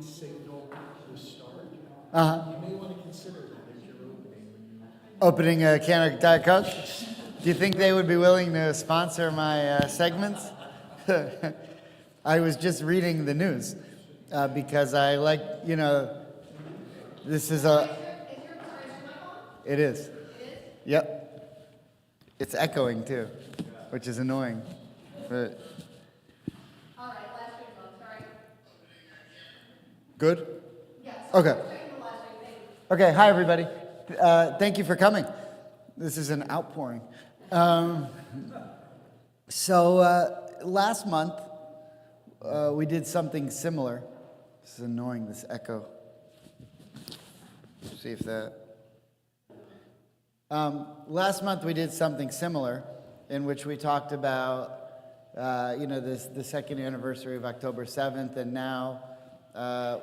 signal the start. Uh-huh. You may want to consider that as your opening. Opening a can of Diet Coke? Do you think they would be willing to sponsor my segments? I was just reading the news because I like, this is a... It is. Yep. It's echoing too, which is annoying. But... All right, last week, sorry. Good? Yes. Okay. Okay, hi everybody. Thank you for coming. This is an outpouring. Last month, we did something similar. This is annoying, this echo. See if that... last month we did something similar in which we talked about, the second anniversary of October 7th, and now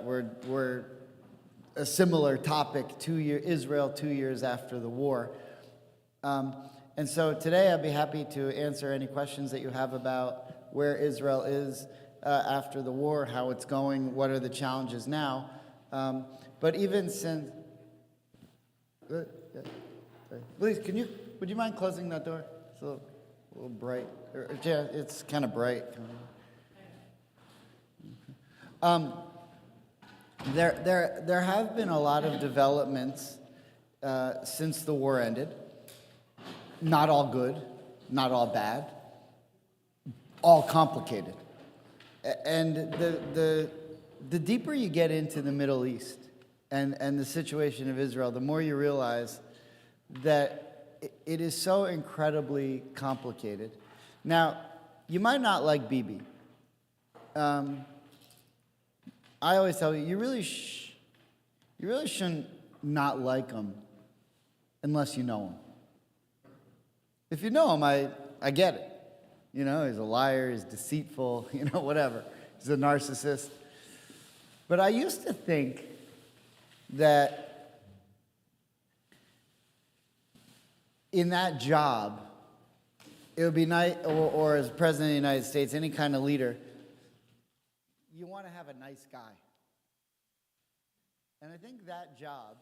we're a similar topic, Israel 2 years after the war. And so today I'd be happy to answer any questions that you have about where Israel is after the war, how it's going, what are the challenges now. But even since... Please, would you mind closing that door? It's a little bright. Yeah, it's kind of bright. There have been a lot of developments since the war ended. Not all good, not all bad, all complicated. And the deeper you get into the Middle East and the situation of Israel, the more you realize that it is so incredibly complicated. Now, you might not like Bibi. I always tell you, you really shouldn't not like him unless you know him. If you know him, I get it. He's a liar, he's deceitful, whatever. He's a narcissist. But I used to think that in that job, it would be nice, or as President of the United States, any kind of leader, you want to have a nice guy. And I think that job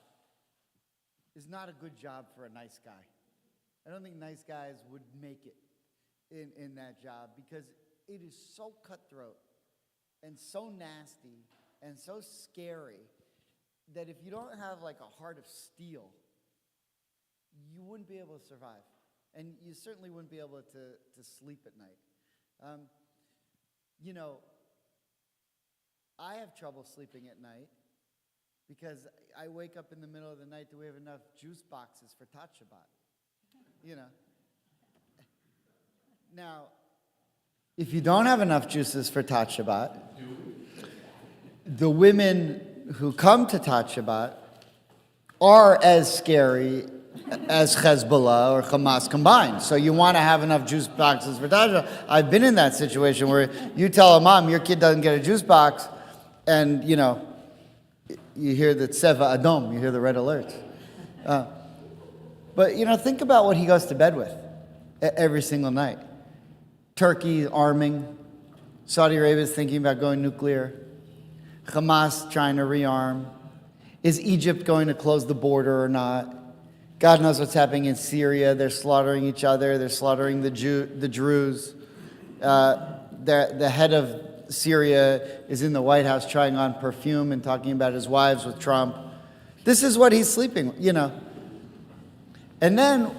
is not a good job for a nice guy. I don't think nice guys would make it in that job because it is so cutthroat and so nasty and so scary that if you don't have like a heart of steel, you wouldn't be able to survive. And you certainly wouldn't be able to sleep at night. I have trouble sleeping at night because I wake up in the middle of the night. Do we have enough juice boxes for Tat Shabbat? Now, if you don't have enough juices for Tat Shabbat, the women who come to Tat Shabbat are as scary as Hezbollah or Hamas combined. So you want to have enough juice boxes for Tat Shabbat. I've been in that situation where you tell a mom your kid doesn't get a juice box, and you hear the Tseva Adom, you hear the red alerts. But think about what he goes to bed with every single night. Turkey arming, Saudi Arabia is thinking about going nuclear, Hamas trying to rearm. Is Egypt going to close the border or not? God knows what's happening in Syria. They're slaughtering each other. They're slaughtering the Druze. The head of Syria is in the White House trying on perfume and talking about his wives with Trump. This is what he's sleeping, And then,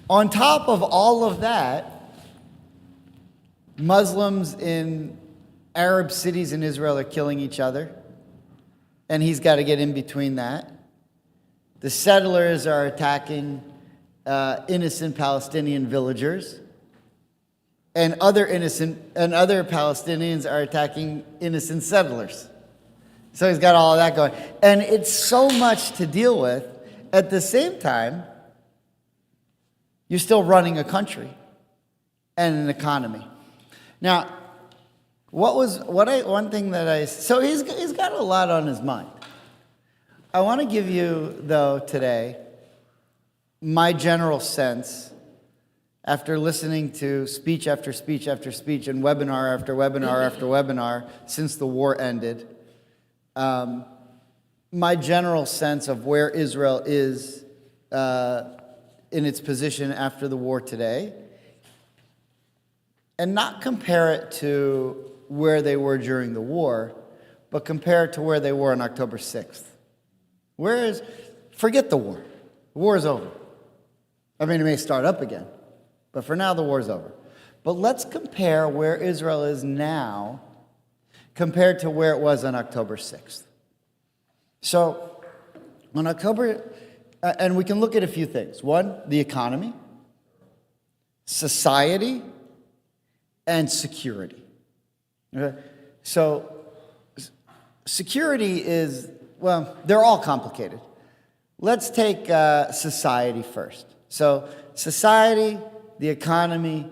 on top of all of that, Muslims in Arab cities in Israel are killing each other, and he's got to get in between that. The settlers are attacking innocent Palestinian villagers, and other Palestinians are attacking innocent settlers. So he's got all of that going. And it's so much to deal with. At the same time, you're still running a country and an economy. Now, so he's got a lot on his mind. I want to give you, though, today, my general sense, after listening to speech after speech after speech and webinar after webinar after webinar since the war ended, my general sense of where Israel is in its position after the war today, and not compare it to where they were during the war, but compare it to where they were on October 6th. Forget the war. The war is over. I mean, it may start up again, but for now, the war is over. But let's compare where Israel is now compared to where it was on October 6th. So, on and we can look at a few things. One, the economy, society, and security. Okay? So, security is, well, they're all complicated. Let's take society first. So, society, the economy,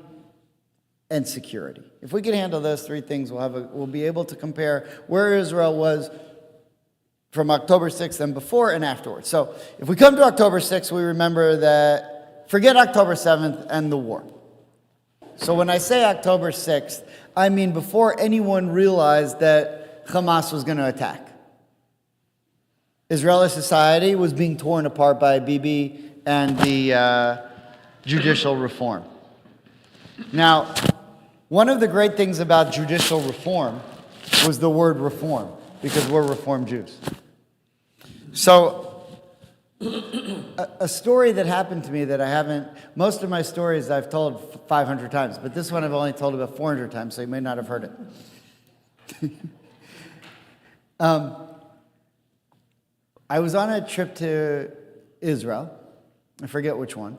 and security. If we can handle those three things, we'll be able to compare where Israel was from October 6th and before and afterwards. So if we come to October 6th, we remember that, forget October 7th and the war. So when I say October 6th, I mean before anyone realized that Hamas was going to attack. Israeli society was being torn apart by Bibi and the judicial reform. Now, one of the great things about judicial reform was the word reform, because we're Reform Jews. So, a story that happened to me that I haven't, most of my stories I've told 500 times, but this one I've only told about 400 times, so you may not have heard it. I was on a trip to Israel, I forget which one,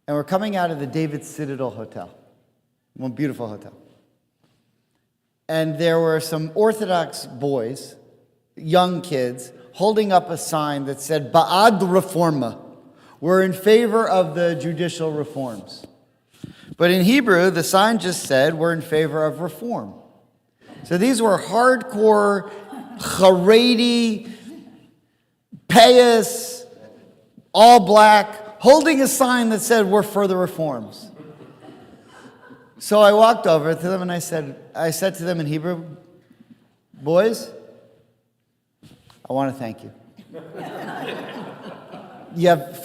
and we're coming out of the David Citadel Hotel. One beautiful hotel. And there were some Orthodox boys, young kids, holding up a sign that said, Ba'ad Reforma. We're in favor of the judicial reforms. But in Hebrew, the sign just said, we're in favor of reform. So these were hardcore, Haredi, pious, all black, holding a sign that said, we're for the reforms. So I walked over to them and I said to them in Hebrew, boys, I want to thank you.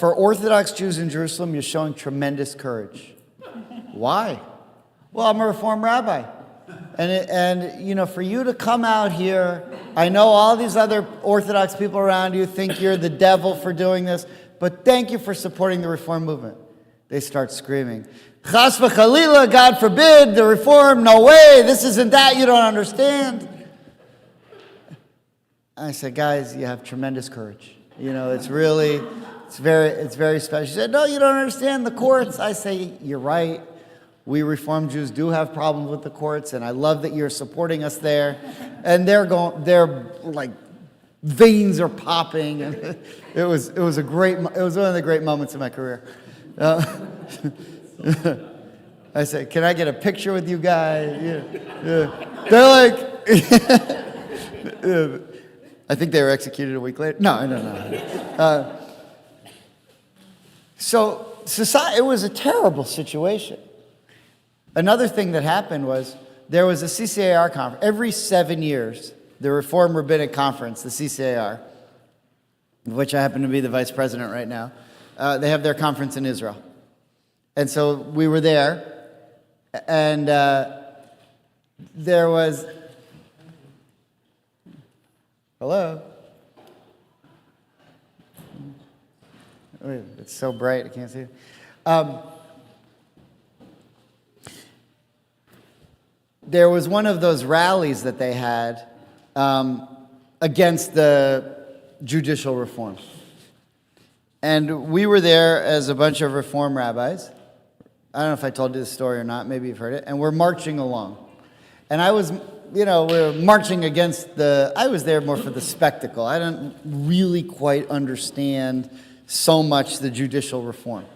For Orthodox Jews in Jerusalem, you're showing tremendous courage. Why? Well, I'm a Reform rabbi. And for you to come out here, I know all these other Orthodox people around you think you're the devil for doing this, but thank you for supporting the Reform movement. They start screaming, Chas v'chalila, God forbid, the reform, no way, this isn't that, you don't understand. I said, guys, you have tremendous courage. It's very special. She said, no, you don't understand the courts. I say, you're right. We Reform Jews do have problems with the courts, and I love that you're supporting us there. And they're like, veins are popping. And it was one of the great moments of my career. I said, can I get a picture with you guys? Yeah. They're like, I think they were executed a week later. No. So society, it was a terrible situation. Another thing that happened was there was a CCAR conference. Every 7 years, the Reform Rabbinic Conference, the CCAR, of which I happen to be the vice president right now, they have their conference in Israel. And so we were there, and there was, hello? Wait, it's so bright, I can't see it. There was one of those rallies that they had against the judicial reform. And we were there as a bunch of Reform rabbis. I don't know if I told you this story or not. Maybe you've heard it. And we're marching along. And I was, we were marching against I was there more for the spectacle. I didn't really quite understand so much the judicial reform.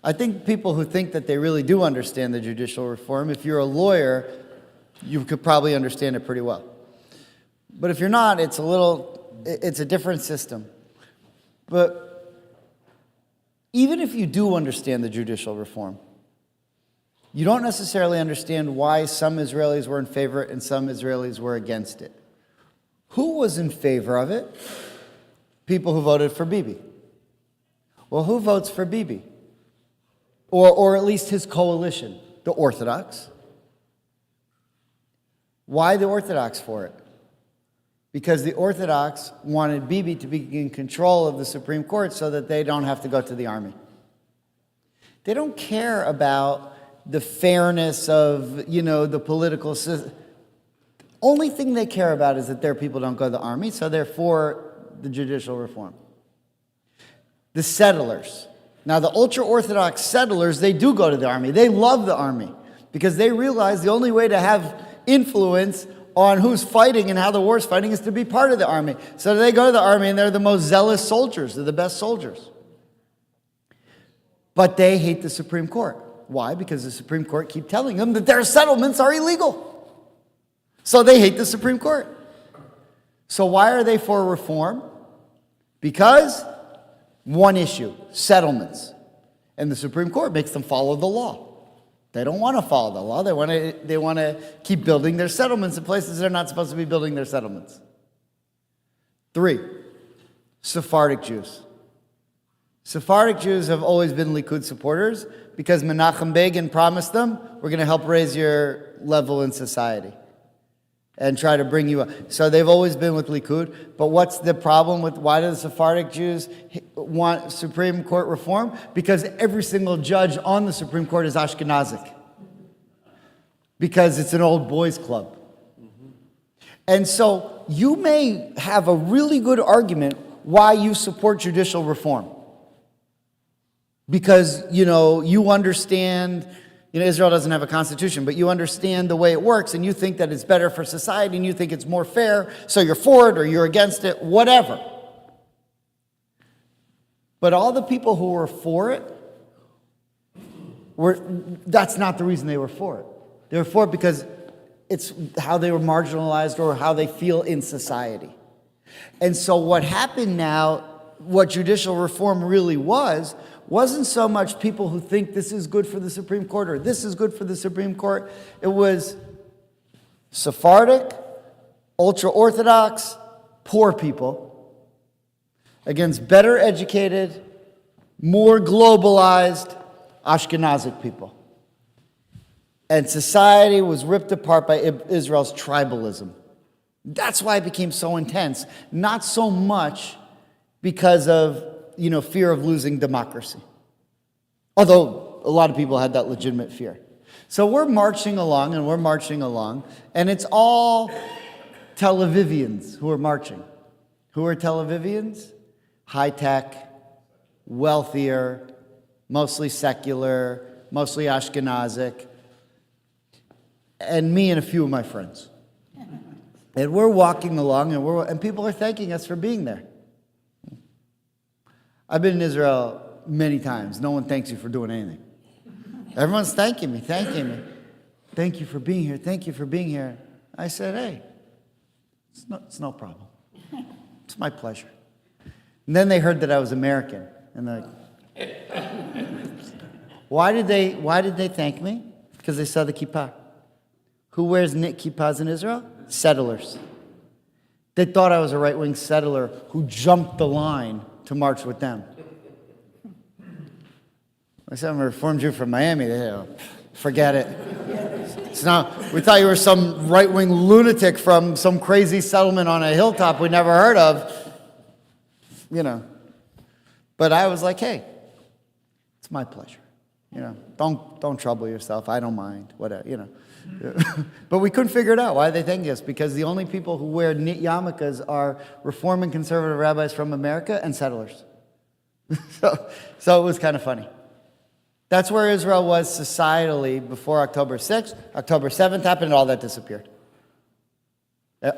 I think people who think that they really do understand the judicial reform, if you're a lawyer, you could probably understand it pretty well. But if you're not, it's a different system. But even if you do understand the judicial reform, you don't necessarily understand why some Israelis were in favor and some Israelis were against it. Who was in favor of it? People who voted for Bibi. Well, who votes for Bibi? Or at least his coalition, the Orthodox. Why the Orthodox for it? Because the Orthodox wanted Bibi to be in control of the Supreme Court so that they don't have to go to the army. They don't care about the fairness of, the political system. Only thing they care about is that their people don't go to the army, so they're for the judicial reform. The settlers. Now, the ultra-Orthodox settlers, they do go to the army. They love the army because they realize the only way to have influence on who's fighting and how the war's fighting is to be part of the army. So they go to the army and they're the most zealous soldiers. They're the best soldiers. But they hate the Supreme Court. Why? Because the Supreme Court keep telling them that their settlements are illegal. So they hate the Supreme Court. So why are they for reform? Because one issue, settlements. And the Supreme Court makes them follow the law. They don't want to follow the law. They want to keep building their settlements in places they're not supposed to be building their settlements. 3, Sephardic Jews. Sephardic Jews have always been Likud supporters because Menachem Begin promised them, we're going to help raise your level in society and try to bring you up. So they've always been with Likud. But what's the problem with why do the Sephardic Jews want Supreme Court reform? Because every single judge on the Supreme Court is Ashkenazic. Because it's an old boys club. And so you may have a really good argument why you support judicial reform. Because, you understand, Israel doesn't have a constitution, but you understand the way it works, and you think that it's better for society, and you think it's more fair, so you're for it or you're against it, whatever. But all the people who were for it, that's not the reason they were for it. They were for it because it's how they were marginalized or how they feel in society. And so what happened now, what judicial reform really wasn't so much people who think this is good for the Supreme Court or this is good for the Supreme Court. It was Sephardic, ultra-Orthodox, poor people against better educated, more globalized Ashkenazic people. And society was ripped apart by Israel's tribalism. That's why it became so intense. Not so much because of fear of losing democracy. Although a lot of people had that legitimate fear. So we're marching along, and it's all Tel Avivians who are marching. Who are Tel Avivians? High-tech, wealthier, mostly secular, mostly Ashkenazic, and me and a few of my friends. And we're walking along, and people are thanking us for being there. I've been in Israel many times. No one thanks you for doing anything. Everyone's thanking me. Thank you for being here. Thank you for being here. I said, hey, it's no problem. It's my pleasure. And then they heard that I was American. And they're like, why did they thank me? Because they saw the kippah. Who wears knit kippahs in Israel? Settlers. They thought I was a right-wing settler who jumped the line to march with them. I said, I'm a Reformed Jew from Miami. They said, forget it. We thought you were some right-wing lunatic from some crazy settlement on a hilltop we never heard of. But I was like, hey, it's my pleasure. Don't trouble yourself. I don't mind. Whatever, But we couldn't figure it out. Why they thank us? Because the only people who wear knit yarmulkes are Reform and conservative rabbis from America and settlers. So it was kind of funny. That's where Israel was societally before October 6th. October 7th happened and all that disappeared.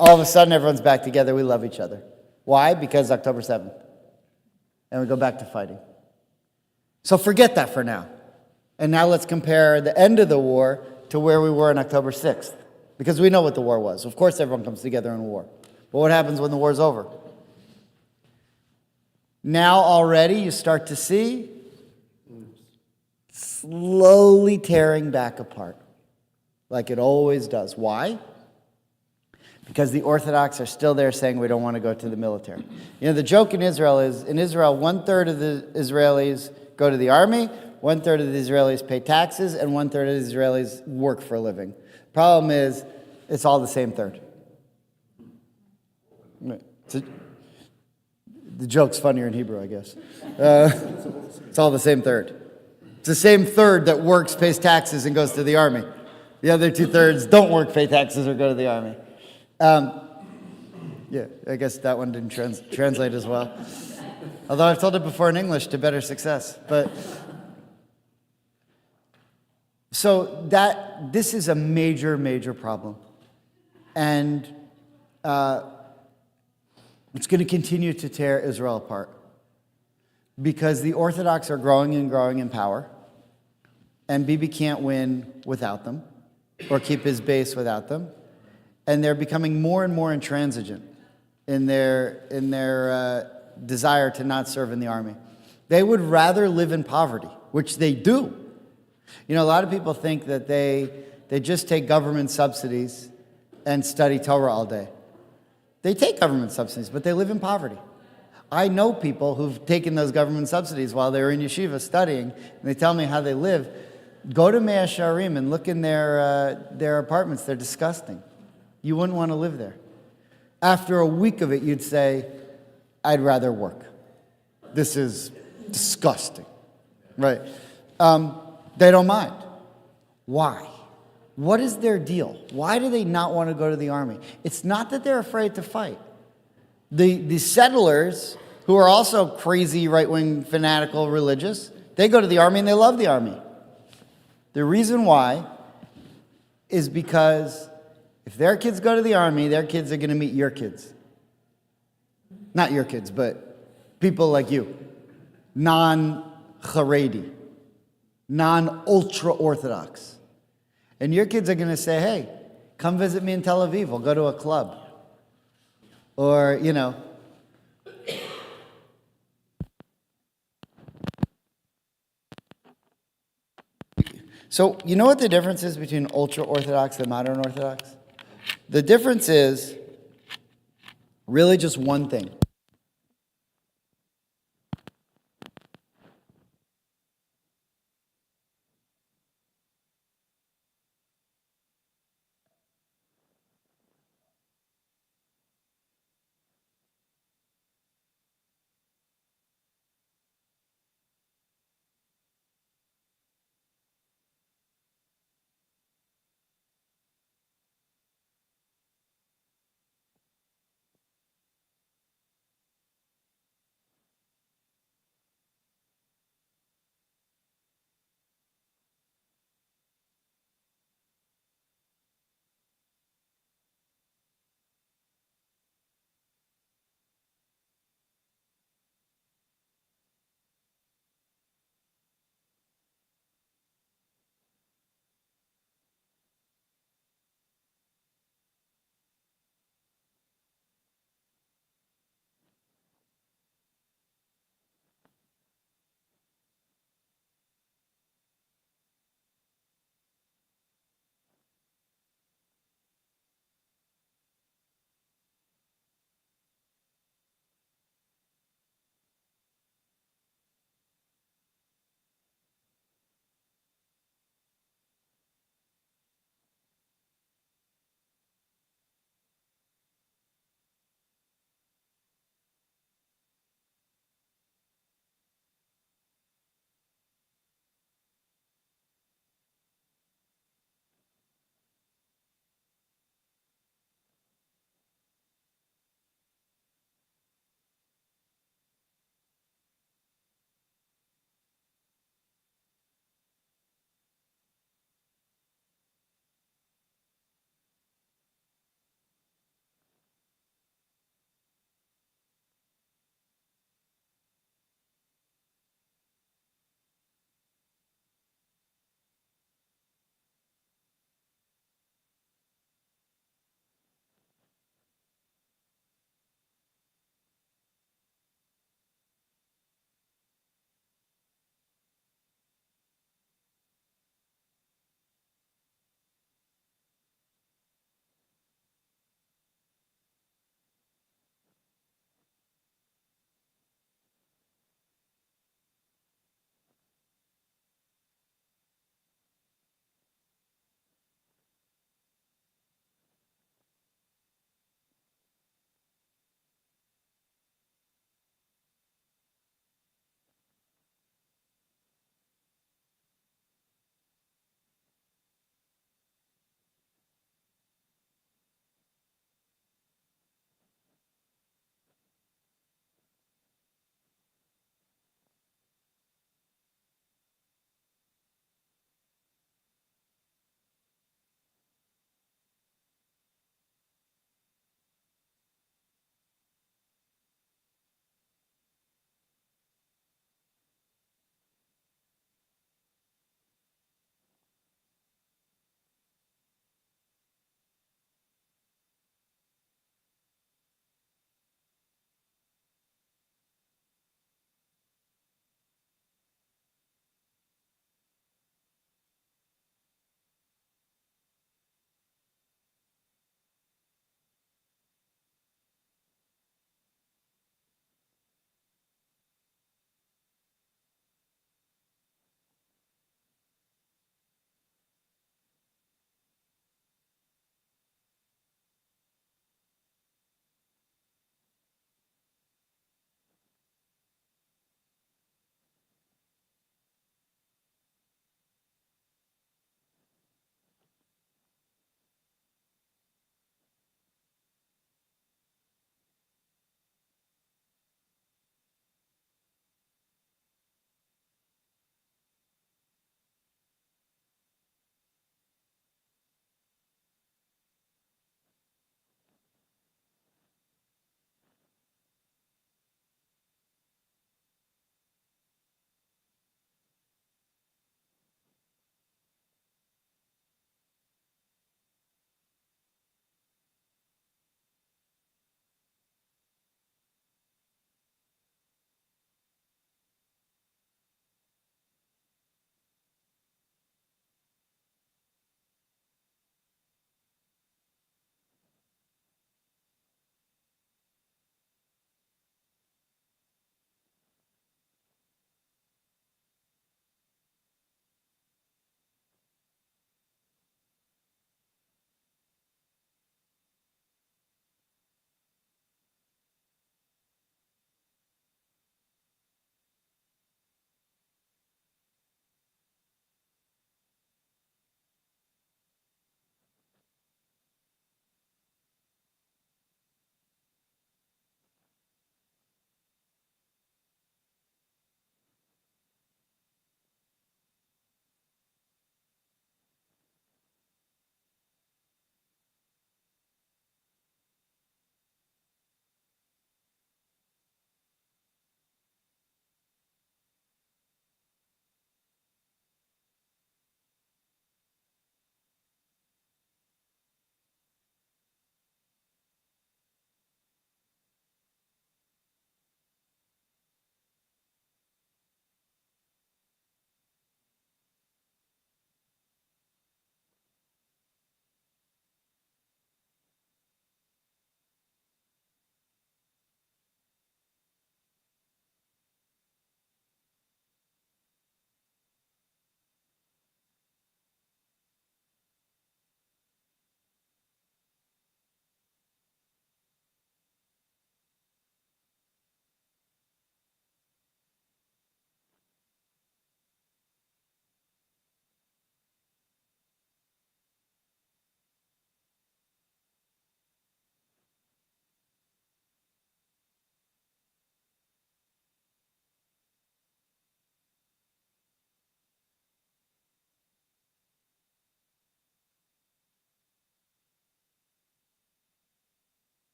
All of a sudden, everyone's back together. We love each other. Why? Because October 7th. And we go back to fighting. So forget that for now. And now let's compare the end of the war to where we were on October 6th. Because we know what the war was. Of course, everyone comes together in war. But what happens when the war's over? Now already you start to see slowly tearing back apart. Like it always does. Why? because the Orthodox are still there saying we don't want to go to the military. You know, the joke in Israel is, in Israel, 1/3 of the Israelis go to the army, 1/3 of the Israelis pay taxes, and 1/3 of the Israelis work for a living. Problem is, it's all the same third. The joke's funnier in Hebrew, I guess. It's all the same third. It's the same third that works, pays taxes, and goes to the army. The other 2/3 don't work, pay taxes, or go to the army. Yeah, I guess that one didn't translate as well. Although I've told it before in English to better success. But so this is a major, major problem. And it's going to continue to tear Israel apart. Because the Orthodox are growing and growing in power. And Bibi can't win without them, or keep his base without them. And they're becoming more and more intransigent in their desire to not serve in the army. They would rather live in poverty, which they do. You know, a lot of people think that they just take government subsidies and study Torah all day. They take government subsidies, but they live in poverty. I know people who've taken those government subsidies while they were in yeshiva studying, and they tell me how they live. Go to Mea Shearim and look in their apartments. They're disgusting. You wouldn't want to live there. After a week of it, you'd say, I'd rather work. This is disgusting. Right? They don't mind. Why? What is their deal? Why do they not want to go to the army? It's not that they're afraid to fight. The settlers, who are also crazy, right-wing, fanatical, religious, they go to the army and they love the army. The reason why is because if their kids go to the army, their kids are going to meet your kids. Not your kids, but people like you. Non-Haredi. Non-ultra-Orthodox. And your kids are going to say, hey, come visit me in Tel Aviv. We'll go to a club. Or, you know. So, you know what the difference is between ultra-Orthodox and modern Orthodox? The difference is really just one thing.